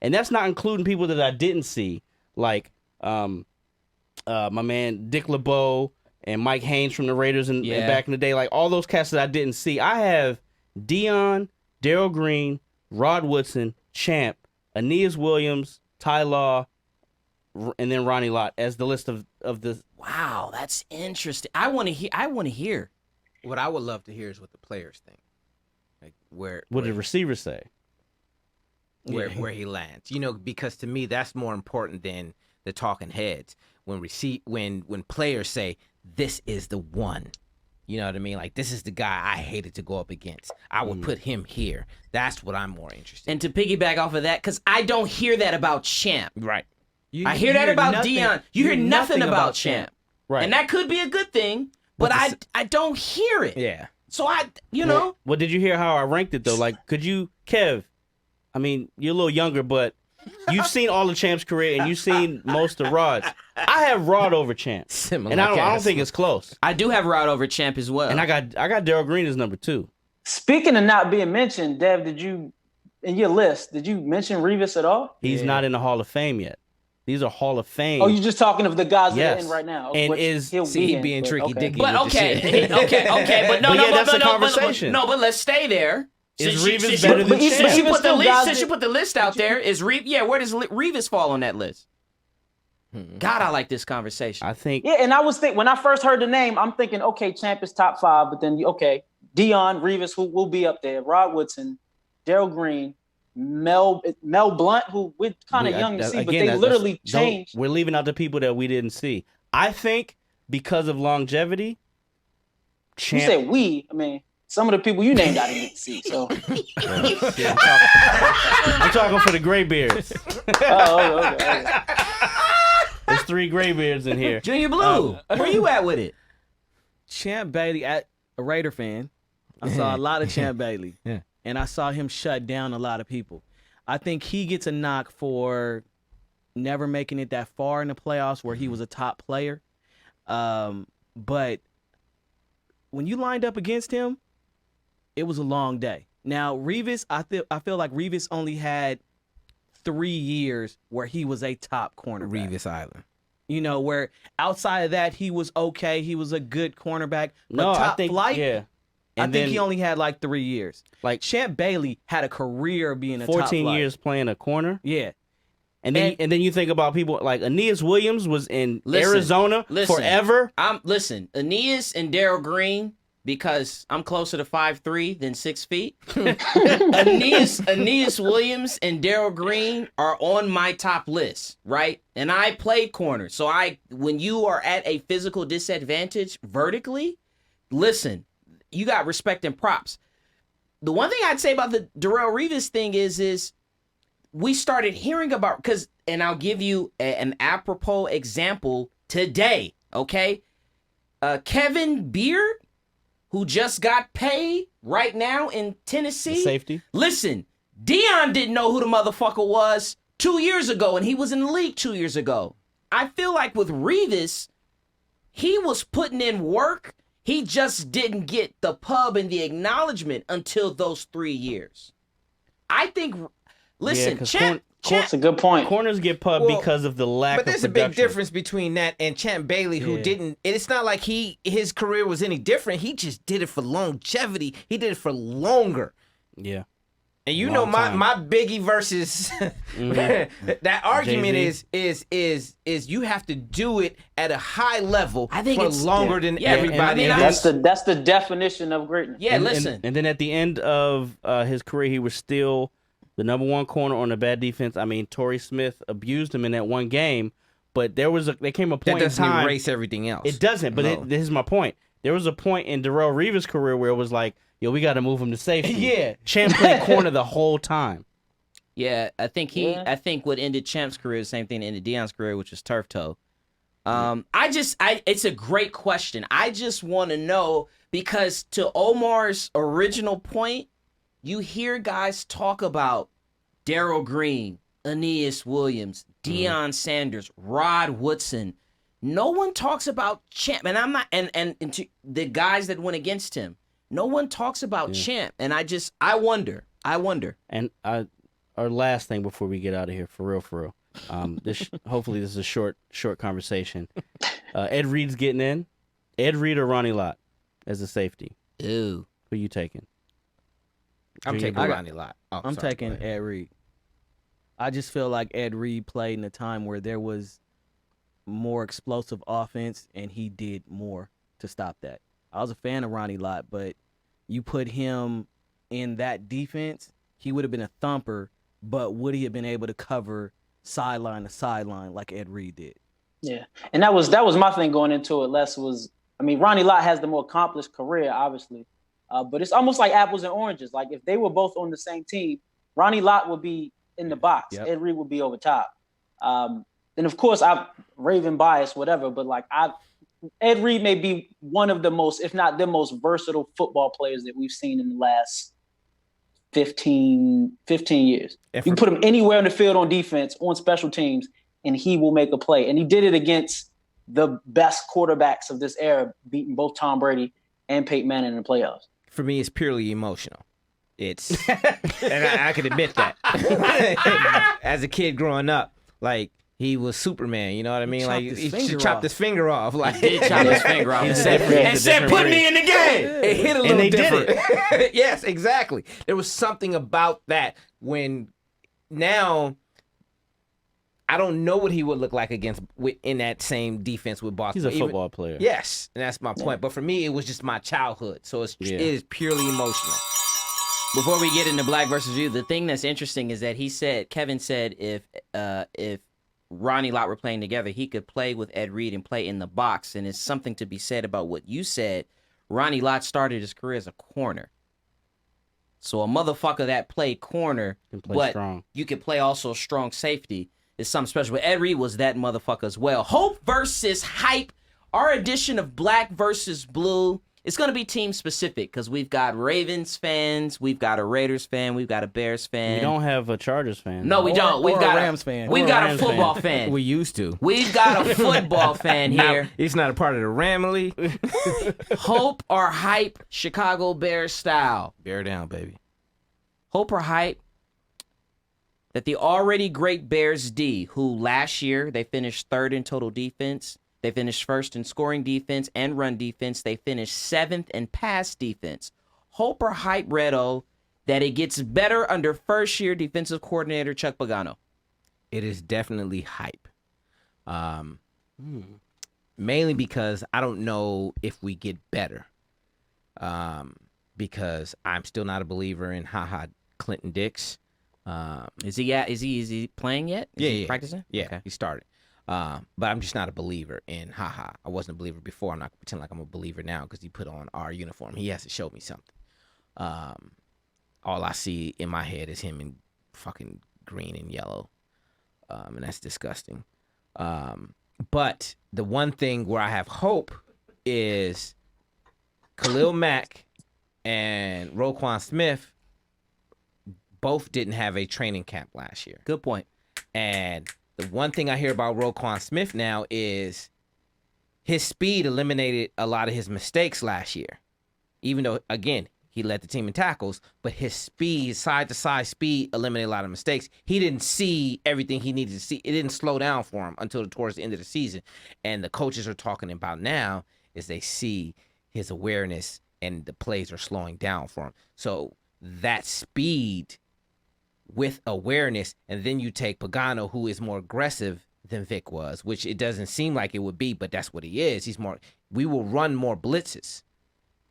And that's not including people that I didn't see, like my man Dick LeBeau and Mike Haynes from the Raiders and back in the day, like all those cats that I didn't see. I have Dion, Darryl Green, Rod Woodson, Champ, Aeneas Williams, Ty Law, and then Ronnie Lott as the list of the. Wow, that's interesting. I want to hear. What I would love to hear is what the players think. Like What did the receivers say? where he lands. You know, because to me that's more important than the talking heads. When players say this is the one, you know what I mean? Like this is the guy I hated to go up against. I would put him here. That's what I'm more interested in. And to piggyback off of that, because I don't hear that about Champ. Right. I hear that about Dion. You hear nothing about Champ. Right. And that could be a good thing, but I don't hear it. Yeah. So you know. Well, did you hear how I ranked it though? Like, could you, Kev? I mean, you're a little younger, but you've seen all of Champ's career and you've seen most of Rod's. I have Rod over Champ, Similar. and I don't think it's close. I do have Rod over Champ as well. And I got Darryl Green as number 2. Speaking of not being mentioned, Dev, did you mention Revis at all? He's not in the Hall of Fame yet. These are Hall of Fame. Oh, you're just talking of the guys that Yes. are in right now. And which is- he'll See, he in, being but tricky okay. dicky. But with the shit. okay, but no, But no, yeah, that's but the conversation. No, but let's stay there. Is Since Revis since better than But you- Champ? but even still, guys Since you that- put the list out there, is where does Revis fall on that list? God, I like this conversation. I think Yeah, and I was thinking when I first heard the name, I'm thinking, okay, Champ is top 5, but then Dion, Revis, who will be up there, Rod Woodson, Darryl Green, Mel Blunt, who we're kind of young to see, but they literally changed. We're leaving out the people that we didn't see. I think because of longevity, You Champ. said we, I mean, some of the people you named I didn't get to see. So, I'm talking for the graybeards. okay. There's 3 graybeards in here. Junior Blue, where you at with it? Champ Bailey, at a Raider fan, I saw a lot of Champ Bailey. Yeah. And I saw him shut down a lot of people. I think he gets a knock for never making it that far in the playoffs where he was a top player. But when you lined up against him, it was a long day. Now, Revis, I feel like Revis only had 3 years where he was a top cornerback. Revis Island. You know, where outside of that, he was okay. He was a good cornerback. But No, top I think flight, yeah. I And think then, he only had like 3 years. like Champ Bailey had a career being a top 14 flight. years playing a corner. Yeah. And then you think about people like Aeneas Williams was in Listen, Arizona listen. forever. Listen, Aeneas and Darryl Green, because I'm closer to 5'3" than 6 feet. Aeneas Williams and Darryl Green are on my top list, right? And I played corner. So when you are at a physical disadvantage vertically, listen, you got respect and props. The one thing I'd say about the Darrelle Revis thing is we started hearing about, and I'll give you an apropos example today, okay? Kevin Beard, who just got paid right now in Tennessee. The safety. Listen, Dion didn't know who the motherfucker was 2 years ago, and he was in the league 2 years ago. I feel like with Revis, he was putting in work. He just didn't get the pub and the acknowledgement until those 3 years. I think, listen, Champ, That's a good point. Corners get pub because of the lack of production. But there's a big difference between that and Champ Bailey, who didn't. It's not like his career was any different. He just did it for longevity. He did it for longer. Yeah. And you know my Biggie versus that argument is you have to do it at a high level for longer than everybody else. That's the definition of greatness. Yeah, listen. And then at the end of his career, he was still the number one corner on a bad defense. I mean, Torrey Smith abused him in that one game, but there came a point that doesn't in time. erase everything else. It doesn't, but this is my point. There was a point in Darrelle Revis' career where it was like, yo, we got to move him to safety. Yeah. Champ played corner the whole time. Yeah, I think what ended Champ's career is the same thing that ended Deion's career, which was turf toe. It's a great question. I just want to know, because to Omar's original point, you hear guys talk about Darryl Green, Aeneas Williams, Deion Sanders, Rod Woodson. No one talks about Champ, and I'm not, and to the guys that went against him. No one talks about Champ, and I wonder. And our last thing before we get out of here, for real. Hopefully this is a short conversation. Ed Reed's getting in. Ed Reed or Ronnie Lott as a safety? Ew. Who you taking? I'm taking Ronnie Lott. I'm taking Ed Reed. I just feel like Ed Reed played in a time where there was more explosive offense, and he did more to stop that. I was a fan of Ronnie Lott, but you put him in that defense, he would have been a thumper, but would he have been able to cover sideline to sideline like Ed Reed did? Yeah, and that was my thing going into it. Ronnie Lott has the more accomplished career, obviously, but it's almost like apples and oranges. Like if they were both on the same team, Ronnie Lott would be in the box. Yep. Ed Reed would be over top. And of course, I'm Raven biased, whatever, but Ed Reed may be one of the most, if not the most versatile football players that we've seen in the last 15 years. You can put him anywhere in the field on defense, on special teams, and he will make a play. And he did it against the best quarterbacks of this era, beating both Tom Brady and Peyton Manning in the playoffs. For me, it's purely emotional. And I can admit that. As a kid growing up, he was Superman, you know what I mean? He chopped his finger off. He did chop his finger off. And said, put me in the game. It hit a little different. Did it. Yes, exactly. There was something about that when now I don't know what he would look like in that same defense with Boston. He's a football player. Yes, and that's my point. But for me, it was just my childhood. So it is purely emotional. Before we get into Black versus You, the thing that's interesting is that Kevin said if Ronnie Lott were playing together, he could play with Ed Reed and play in the box. And it's something to be said about what you said. Ronnie Lott started his career as a corner. So a motherfucker that played corner, but strong. You could play also strong safety is something special. But Ed Reed was that motherfucker as well. Hope versus hype. Our edition of Black versus Blue. It's going to be team specific because we've got Ravens fans, we've got a Raiders fan, we've got a Bears fan. We don't have a Chargers fan. No, we don't. We've got a Rams fan. We've got a football fan. We used to. We've got a football fan here. Now, he's not a part of the Ramley. Hope or hype, Chicago Bears style. Bear down, baby. Hope or hype that the already great Bears D, who last year they finished third in total defense, they finished first in scoring defense and run defense. They finished seventh in pass defense. Hope or hype, Redo, that it gets better under first-year defensive coordinator Chuck Pagano? It is definitely hype. Mainly because I don't know if we get better. because I'm still not a believer in Clinton Dix. Is he playing yet? Is he practicing? Yeah, Okay. he started. But I'm just not a believer in I wasn't a believer before. I'm not gonna pretend like I'm a believer now because he put on our uniform. He has to show me something. All I see in my head is him in fucking green and yellow, and that's disgusting. But the one thing where I have hope is Khalil Mack and Roquan Smith both didn't have a training camp last year. Good point. And the one thing I hear about Roquan Smith now is his speed eliminated a lot of his mistakes last year. Even though, again, he led the team in tackles, but his speed, side-to-side speed, eliminated a lot of mistakes. He didn't see everything he needed to see. It didn't slow down for him until towards the end of the season. And the coaches are talking about now is they see his awareness and the plays are slowing down for him. So that speed with awareness, and then you take Pagano, who is more aggressive than Vic was, which it doesn't seem like it would be, but that's what he is. We will run more blitzes.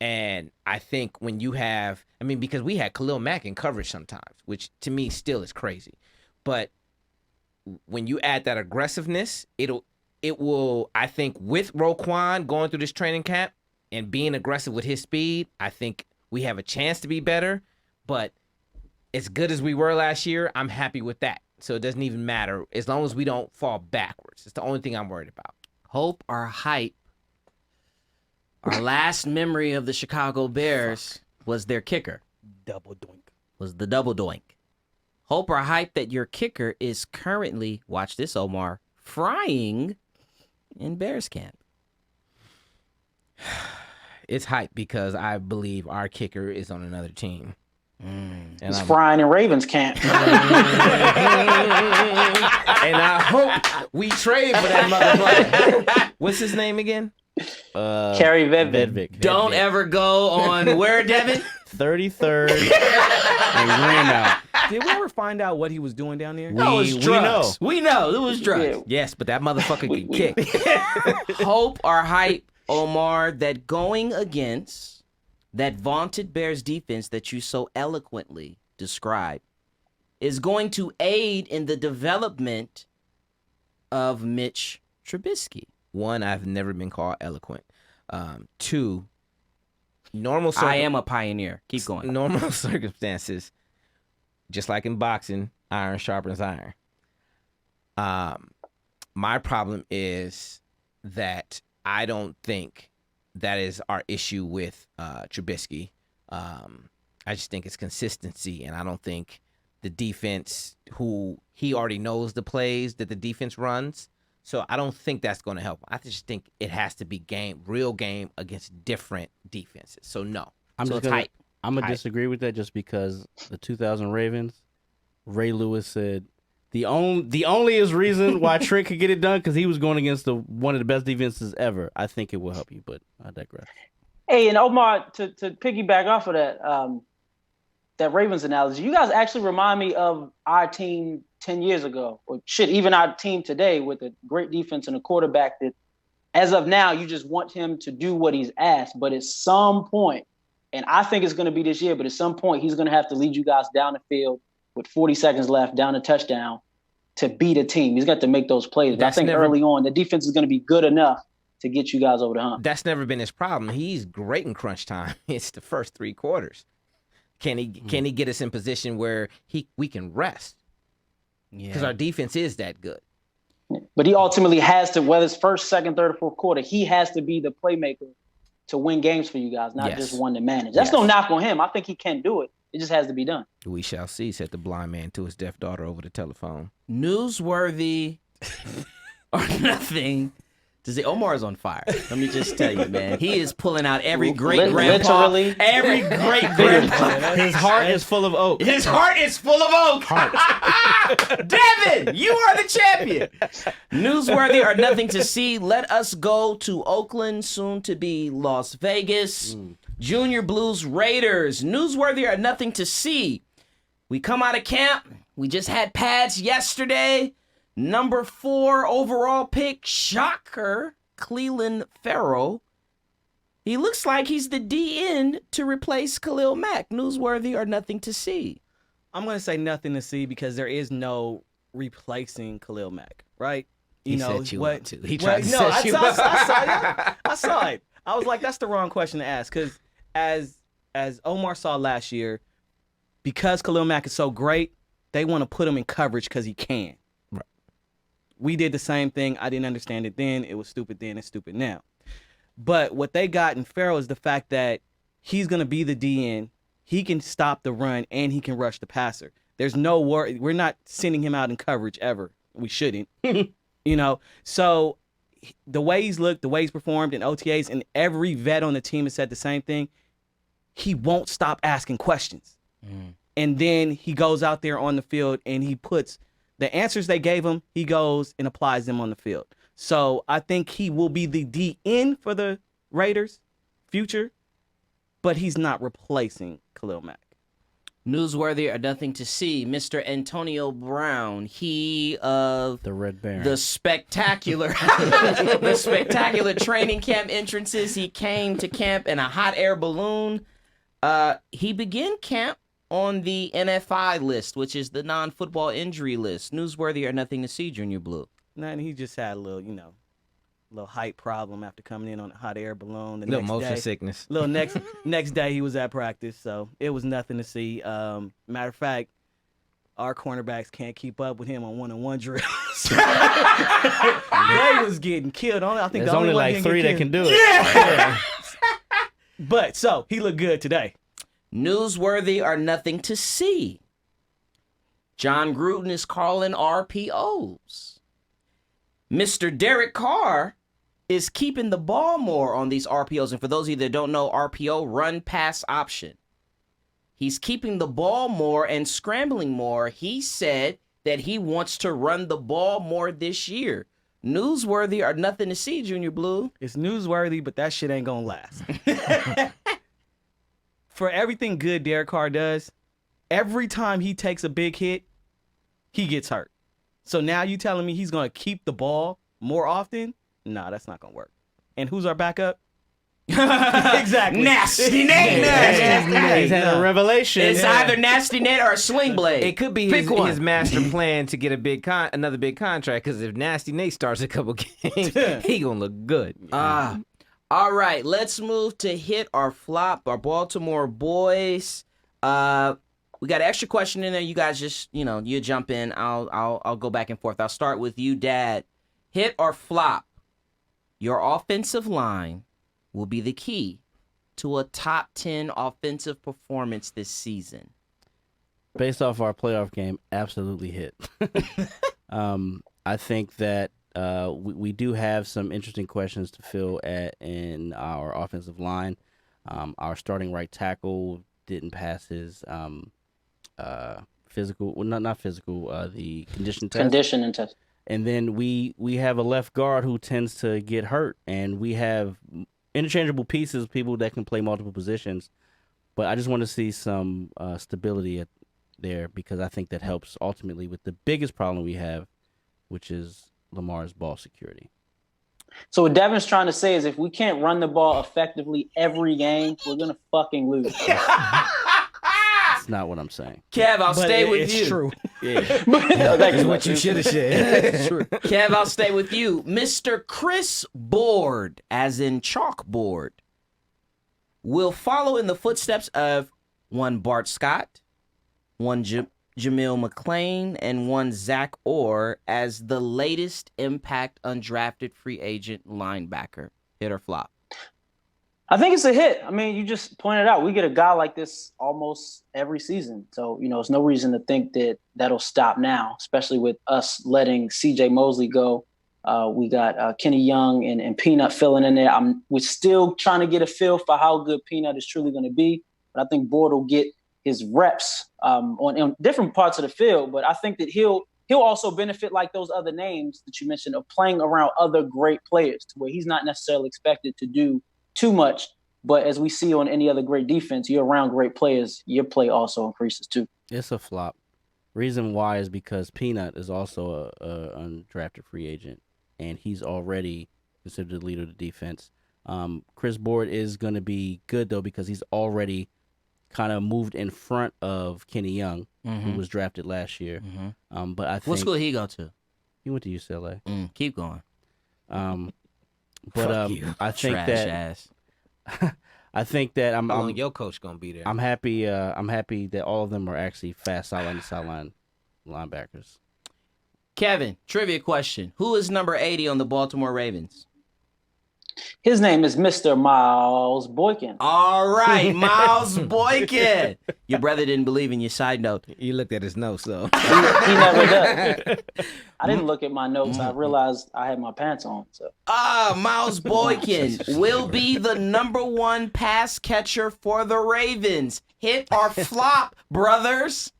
And I think when you have, because we had Khalil Mack in coverage sometimes, which to me still is crazy. But when you add that aggressiveness, it will, I think with Roquan going through this training camp and being aggressive with his speed, I think we have a chance to be better. But as good as we were last year, I'm happy with that. So it doesn't even matter as long as we don't fall backwards. It's the only thing I'm worried about. Hope or hype. Our last memory of the Chicago Bears was their kicker. Double doink. Was the double doink. Hope or hype that your kicker is currently, watch this, Omar, frying in Bears camp. It's hype because I believe our kicker is on another team. And he's frying in Ravens camp. And I hope we trade for that motherfucker. What's his name again? Kerry Vedvik. Don't ever go on where, Devin? 33rd and ran out. Did we ever find out what he was doing down there? No, it was drugs. know. We know it was drugs. Yeah. Yes, but that motherfucker can kick. Hope or hype, Omar, that going against that vaunted Bears defense that you so eloquently described is going to aid in the development of Mitch Trubisky. One, I've never been called eloquent. Two, I am a pioneer. Keep going. Normal circumstances, just like in boxing, iron sharpens iron. My problem is that I don't think that is our issue with Trubisky. I just think it's consistency, and I don't think the defense, who he already knows the plays that the defense runs, so I don't think that's going to help. I just think it has to be real game against different defenses. So no, I'm So going to hype. disagree with that just because the 2000 Ravens, Ray Lewis said the only reason why Trent could get it done because he was going against one of the best defenses ever. I think it will help you, but I digress. Hey, and Omar, to piggyback off of that Ravens analogy, you guys actually remind me of our team 10 years ago, or shit, even our team today with a great defense and a quarterback that, as of now, you just want him to do what he's asked. But at some point, and I think it's going to be this year, but at some point, he's going to have to lead you guys down the field with 40 seconds left, down a touchdown to beat a team. He's got to make those plays. But I think early on, the defense is going to be good enough to get you guys over the hump. That's never been his problem. He's great in crunch time. It's the first three quarters. Can he get us in position where we can rest? Because our defense is that good. But he ultimately has to, whether it's first, second, third, or fourth quarter, he has to be the playmaker to win games for you guys, not just one to manage. That's no knock on him. I think he can do it. It just has to be done. We shall see, said the blind man to his deaf daughter over the telephone. Newsworthy or nothing to say. Omar is on fire. Let me just tell you, man. He is pulling out every great grandpa. Literally. Every great grandpa. His heart is full of oak. His heart is full of oak. Devin, you are the champion. Newsworthy or nothing to see. Let us go to Oakland, soon to be Las Vegas. Junior Blues Raiders. Newsworthy or nothing to see. We come out of camp. We just had pads yesterday. Number 4 overall pick, shocker, Cleveland Farrell. He looks like he's the DN to replace Khalil Mack. Newsworthy or nothing to see? I'm going to say nothing to see because there is no replacing Khalil Mack, right? He set you up, too. He tried to no, set you I up. I saw it. I was like, that's the wrong question to ask because as Omar saw last year, because Khalil Mack is so great, they want to put him in coverage because he can. Right. We did the same thing. I didn't understand it then. It was stupid then. It's stupid now. But what they got in Farrell is the fact that he's going to be the DN. He can stop the run, and he can rush the passer. There's no worry. We're not sending him out in coverage ever. We shouldn't. So the way he's looked, the way he's performed in OTAs, and every vet on the team has said the same thing. He won't stop asking questions. And then he goes out there on the field, and he puts the answers they gave him, he goes and applies them on the field. So I think he will be the DN for the Raiders future, but he's not replacing Khalil Mack. Newsworthy or nothing to see? Mr. Antonio Brown, he of The Red Baron. the spectacular training camp entrances. He came to camp in a hot air balloon. He began camp on the NFI list, which is the non-football injury list. Newsworthy or nothing to see, Junior Blue? Nothing. He just had a little, little height problem after coming in on a hot air balloon. The Little next motion day, sickness. next day he was at practice, so it was nothing to see. Matter of fact, our cornerbacks can't keep up with him on one-on-one drills. They was getting killed. I think There's the only one like getting 3 that killed. can do it. Yeah. But so he looked good today. Newsworthy or nothing to see? John Gruden is calling RPOs. Mr. Derek Carr is keeping the ball more on these RPOs. And for those of you that don't know, RPO, run pass option. He's keeping the ball more and scrambling more. He said that he wants to run the ball more this year. Newsworthy or nothing to see, Junior Blue? It's newsworthy, but that shit ain't gonna last. For everything good Derek Carr does, every time he takes a big hit, he gets hurt. So now you telling me he's going to keep the ball more often? Nah, that's not going to work. And who's our backup? Exactly. Nasty Nate. Nasty Nate. He's had a revelation. It's either Nasty Nate or a Sling Blade. It could be his master plan to get another big contract, because if Nasty Nate starts a couple games, he going to look good. All right, let's move to hit or flop, our Baltimore boys. We got an extra question in there. You guys just, you jump in. I'll go back and forth. I'll start with you, Dad. Hit or flop? Your offensive line will be the key to a top 10 offensive performance this season. Based off our playoff game, absolutely hit. I think that we do have some interesting questions to fill in our offensive line. Our starting right tackle didn't pass his physical, well, not physical, the condition test. Conditioning test. And then we have a left guard who tends to get hurt, and we have interchangeable pieces, people that can play multiple positions. But I just want to see some stability there, because I think that helps ultimately with the biggest problem we have, which is Lamar's ball security. So what Devin's trying to say is, if we can't run the ball effectively every game, we're going to fucking lose. That's not what I'm saying. Kev, I'll stay with you. It's true. Yeah. That's what you should have said. It's true. Kev, I'll stay with you. Mr. Chris Board, as in chalkboard, will follow in the footsteps of one Bart Scott, one Jamil McClain, and one Zach Orr as the latest impact undrafted free agent linebacker. Hit or flop? I think it's a hit. I mean, you just pointed out, we get a guy like this almost every season. So, there's no reason to think that that'll stop now, especially with us letting CJ Mosley go. We got Kenny Young and Peanut filling in there. We're still trying to get a feel for how good Peanut is truly going to be. But I think Board will get his reps on different parts of the field. But I think that he'll also benefit, like those other names that you mentioned, of playing around other great players, to where he's not necessarily expected to do too much. But as we see on any other great defense, you're around great players, your play also increases too. It's a flop. Reason why is because Peanut is also a undrafted free agent, and he's already considered the leader of the defense. Chris Board is going to be good, though, because he's already kind of moved in front of Kenny Young, who was drafted last year. But I think What school he go to? he went to UCLA. Keep going. But you, I think trash that ass. I think that How long your coach gonna be there? I'm happy. I'm happy that all of them are actually fast sideline to sideline linebackers. Kevin, trivia question: who is number 80 on the Baltimore Ravens? His name is Mr. Miles Boykin. All right, Miles Boykin. Your brother didn't believe in your. Side note. You looked at his notes, though. He never does. I didn't look at my notes. I realized I had my pants on. So Miles Boykin will be the number 1 pass catcher for the Ravens. Hit or flop, brothers?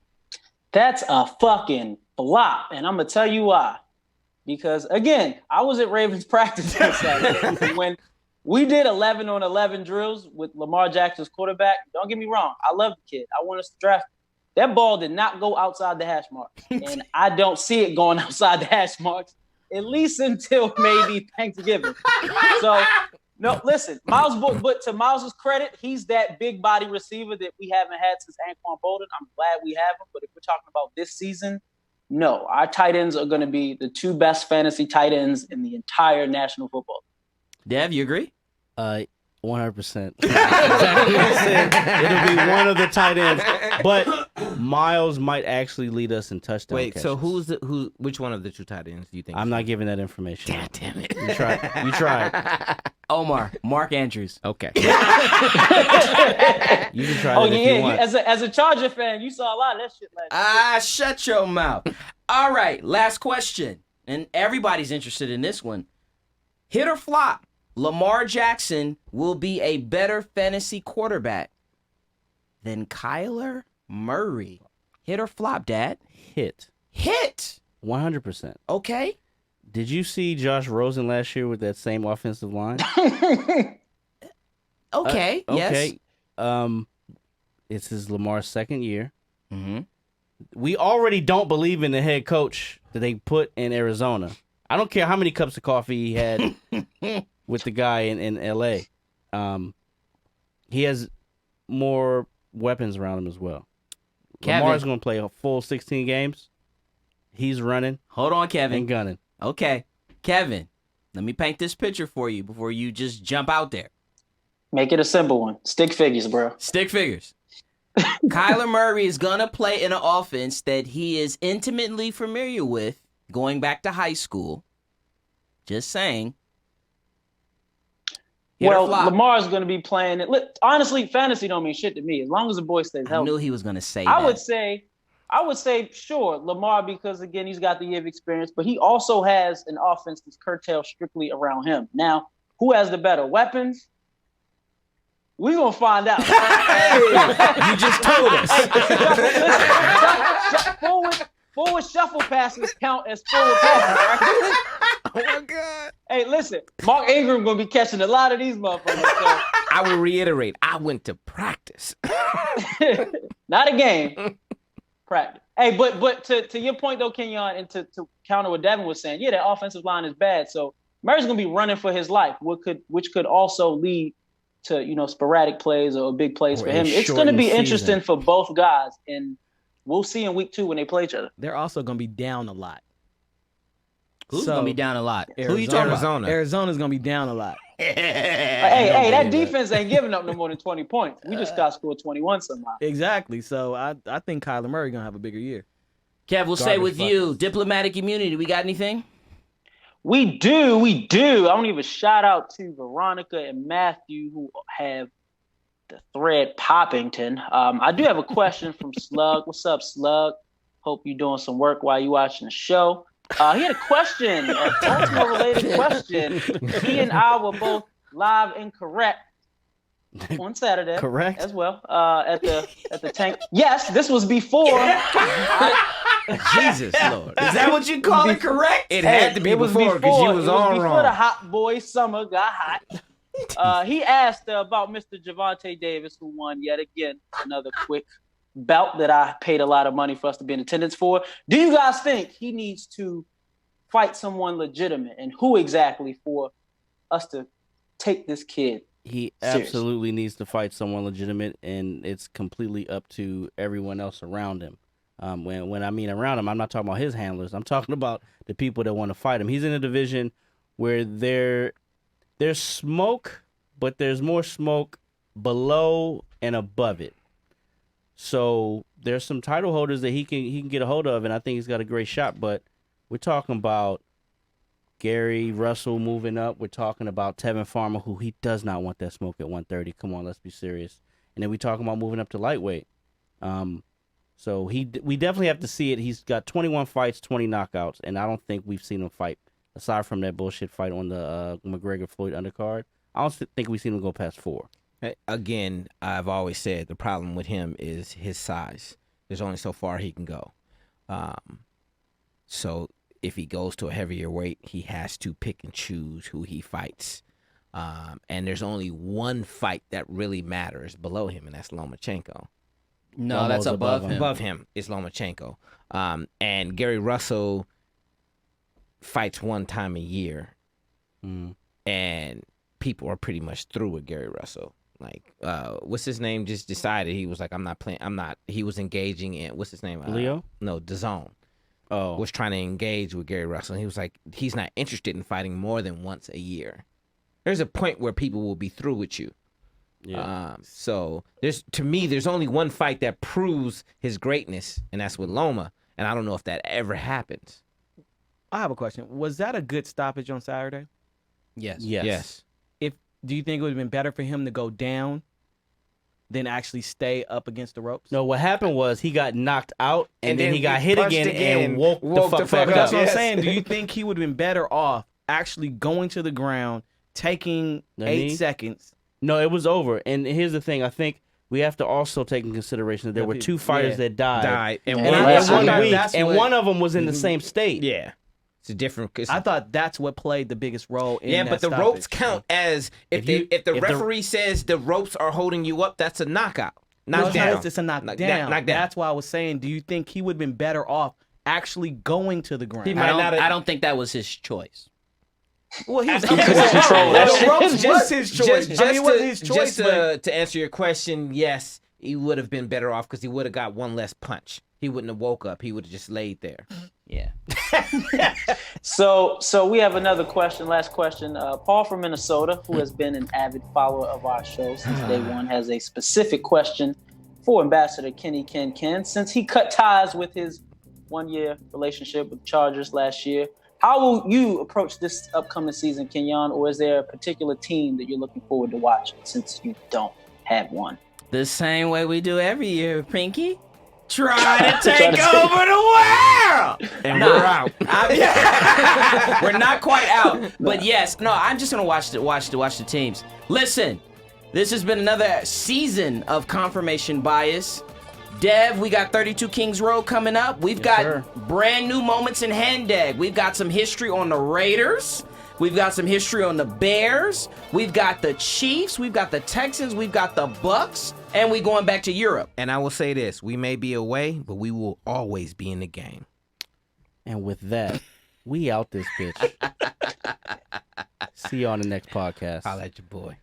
that's a fucking flop, and I'm gonna tell you why. Because again, I was at Ravens practice on Saturday when we did 11 on 11 drills with Lamar Jackson's quarterback. Don't get me wrong, I love the kid. I want us to draft him. That ball did not go outside the hash mark, and I don't see it going outside the hash marks at least until maybe Thanksgiving. So, no, listen, but to Miles's credit, he's that big body receiver that we haven't had since Anquan Bolden. I'm glad we have him, but if we're talking about this season, no, our tight ends are going to be the 2 best fantasy tight ends in the entire National Football League. Dev, you agree? 100%. Exactly what I said. It'll be one of the tight ends, but Miles might actually lead us in touchdown. Wait, catches. so which one of the 2 tight ends do you think? I'm not giving that information. God damn it! You tried. Omar, Mark Andrews. Okay. You can try it if you want. As a Charger fan, you saw a lot of that shit last year. Shut your mouth. All right, last question. And everybody's interested in this one. Hit or flop, Lamar Jackson will be a better fantasy quarterback than Kyler Murray. Hit or flop, Dad? Hit. Hit. 100%. Okay. Did you see Josh Rosen last year with that same offensive line? Okay. Yes. Okay. It's his Lamar's second year. Mm-hmm. We already don't believe in the head coach that they put in Arizona. I don't care how many cups of coffee he had with the guy in L.A. He has more weapons around him as well. Kevin. Lamar's going to play a full 16 games. He's running Hold on, Kevin. and gunning. Okay. Kevin, let me paint this picture for you before you just jump out there. Make it a simple one. Stick figures, bro. Stick figures. Kyler Murray is going to play in an offense that he is intimately familiar with going back to high school. Just saying. Hit or Well, flop? Lamar's going to be playing it. Honestly, fantasy don't mean shit to me. As long as the boy stays I healthy. knew he was going to say I that. would say, sure, Lamar, because again, he's got the year of experience, but he also has an offense that's curtailed strictly around him. Now, who has the better weapons? We're going to find out. You just told us. Forward shuffle passes count as forward passes, right? Oh my God! Hey, listen, Mark Ingram going to be catching a lot of these motherfuckers. So. I will reiterate. I went to practice. Not a game. Practice. Hey, but to your point though, Kenyon, and to counter what Devin was saying, yeah, that offensive line is bad. So Murray's gonna be running for his life, which could also lead to sporadic plays or big plays for him. It's gonna be interesting for both guys, and we'll see in week 2 when they play each other. They're also going to be down a lot. Who's going to be down a lot? Who you Arizona. talking about? Arizona's going to be down a lot. Hey, that defense ain't giving up no more than 20 points. We just got scored 21 somehow. Exactly. So I think Kyler Murray going to have a bigger year. Kev, we'll stay with you. Diplomatic immunity. We got anything? We do. I want to give a shout out to Veronica and Matthew who have the thread Poppington. I do have a question from Slug. What's up, Slug? Hope you're doing some work while you watching the show. He had a question, a Baltimore-related question. He and I were both live and correct on Saturday. Correct? As well. At the tank. Yes, this was before. Jesus Lord! Is that what you call it correct? It had to be before because you was all before wrong. the hot boy summer got hot. He asked about Mr. Javonte Davis, who won yet again another quick bout that I paid a lot of money for us to be in attendance for. Do you guys think he needs to fight someone legitimate, and who exactly for us to take this kid. He Seriously. absolutely needs to fight someone legitimate, and it's completely up to everyone else around him. When I mean around him, I'm not talking about his handlers. I'm talking about the people that want to fight him. He's in a division where there's smoke, but there's more smoke below and above it. So there's some title holders that he can get a hold of, and I think he's got a great shot. But we're talking about Gary Russell moving up. We're talking about Tevin Farmer, who he does not want that smoke at 130. Come on, let's be serious. And then we talking about moving up to lightweight. So we definitely have to see it. He's got 21 fights, 20 knockouts, and I don't think we've seen him fight aside from that bullshit fight on the McGregor-Floyd undercard. I don't think we've seen him go past 4. Again, I've always said the problem with him is his size. There's only so far he can go. So if he goes to a heavier weight, he has to pick and choose who he fights. And there's only one fight that really matters below him, and that's Lomachenko. No, that's above him. Above him is Lomachenko. And Gary Russell fights one time a year. And people are pretty much through with Gary Russell. Like, what's his name? Just decided he was like, I'm not playing. He was engaging in, what's his name? Leo? No, DAZN. Oh. Was trying to engage with Gary Russell. And he was like, he's not interested in fighting more than once a year. There's a point where people will be through with you. Yeah. So to me, there's only one fight that proves his greatness, and that's with Loma. And I don't know if that ever happens. I have a question. Was that a good stoppage on Saturday? Yes. Yes. Do you think it would have been better for him to go down than actually stay up against the ropes? No, what happened was he got knocked out, and then he got he hit punched again and woke the fuck But up. that's what I'm Yes. saying. Do you think he would have been better off actually going to the ground, taking The 8 knee? seconds? No, it was over. And here's the thing. I think we have to also take in consideration that there were 2 fighters that died. And Yeah. one, And I in thought 1 week, that's and what- one of them was in the same state. yeah. It's a different. I thought that's what played the biggest role in Yeah, that but the stoppage. ropes count as if the referee says the ropes are holding you up, that's a knockout. No, Knockdown. it's a knockdown. Knockdown. That's why I was saying, do you think he would have been better off actually going to the ground? He might not have- I don't think that was his choice. Well, he was He couldn't control that the shit. ropes was his choice. Just, I mean, it wasn't his choice, just but to answer your question, yes, he would have been better off because he would have got one less punch. He wouldn't have woke up. He would have just laid there. Yeah. So we have another question, last question. Paul from Minnesota, who has been an avid follower of our show since day one, has a specific question for Ambassador Kenny Ken. Since he cut ties with his 1-year relationship with the Chargers last year, how will you approach this upcoming season, Kenyon? Or is there a particular team that you're looking forward to watching since you don't have one? The same way we do every year, Pinky. Try to take over the world. And we're out. We're not quite out, but yes. No, I'm just gonna watch the teams. Listen, this has been another season of confirmation bias. Dev, we got 32 Kings Road coming up. We've got brand new moments in Hendag. We've got some history on the Raiders. We've got some history on the Bears. We've got the Chiefs. We've got the Texans. We've got the Bucks. And we going back to Europe. And I will say this, we may be away, but we will always be in the game. And with that, we out this bitch. See you on the next podcast. I'll let your boy.